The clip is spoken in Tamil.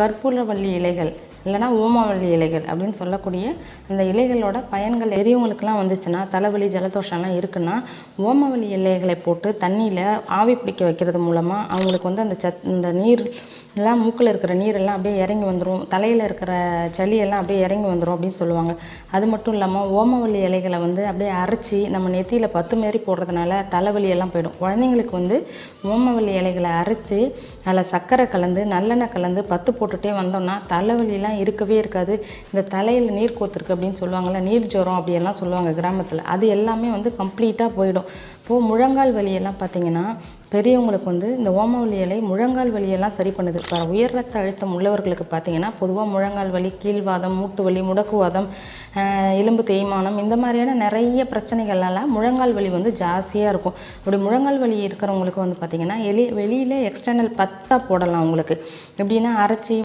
கற்பூரவள்ளி இலைகள் இல்லைனா ஓமவல்லி இலைகள் அப்படின்னு சொல்லக்கூடிய அந்த இலைகளோட பயன்கள் பெரியவங்களுக்குலாம் வந்துச்சுன்னா, தலைவலி ஜலதோஷம்லாம் இருக்குன்னா, ஓமவல்லி இலைகளை போட்டு தண்ணியில் ஆவி பிடிக்க வைக்கிறது மூலமாக அவங்களுக்கு வந்து இந்த நீர் எல்லாம் மூக்கில் இருக்கிற நீரெல்லாம் அப்படியே இறங்கி வந்துடும், தலையில் இருக்கிற சளியெல்லாம் அப்படியே இறங்கி வந்துடும் அப்படின்னு சொல்லுவாங்க. அது மட்டும் இல்லாமல் ஓமவல்லி இலைகளை வந்து அப்படியே அரைச்சி நம்ம நெத்தியில் பத்து மாரி போடுறதுனால தலைவலியெல்லாம் போயிடும். குழந்தைங்களுக்கு வந்து ஓமவல்லி இலைகளை அரைச்சி அதில் சர்க்கரை கலந்து நல்லெண்ணெய் கலந்து பத்து போட்டுகிட்டே வந்தோம்னா தலைவலிலாம் இருக்கவே இருக்காது. இந்த தலையில் நீர் கோத்துருக்கு அப்படின்னு சொல்லுவாங்கள்ல, நீர் ஜுரம் அப்படியெல்லாம் சொல்லுவாங்க கிராமத்தில், அது எல்லாமே வந்து கம்ப்ளீட்டாக போயிடும். இப்போது முழங்கால் வலியெல்லாம் பார்த்திங்கன்னா பெரியவங்களுக்கு வந்து இந்த ஓமவல்லி இலை முழங்கால் வலியெல்லாம் சரி பண்ணுது. இப்போ உயர் ரத்த அழுத்தம் உள்ளவர்களுக்கு பார்த்திங்கன்னா பொதுவாக முழங்கால் வலி, கீழ்வாதம், மூட்டு வலி, முடக்குவாதம், எலும்பு தேய்மானம் இந்த மாதிரியான நிறைய பிரச்சனைகளால் முழங்கால் வலி வந்து ஜாஸ்தியாக இருக்கும். அப்படி முழங்கால் வலி இருக்கிறவங்களுக்கு வந்து பார்த்திங்கன்னா வெளியில் எக்ஸ்டர்னல் பத்தா போடலாம். உங்களுக்கு எப்படின்னா அரைச்சி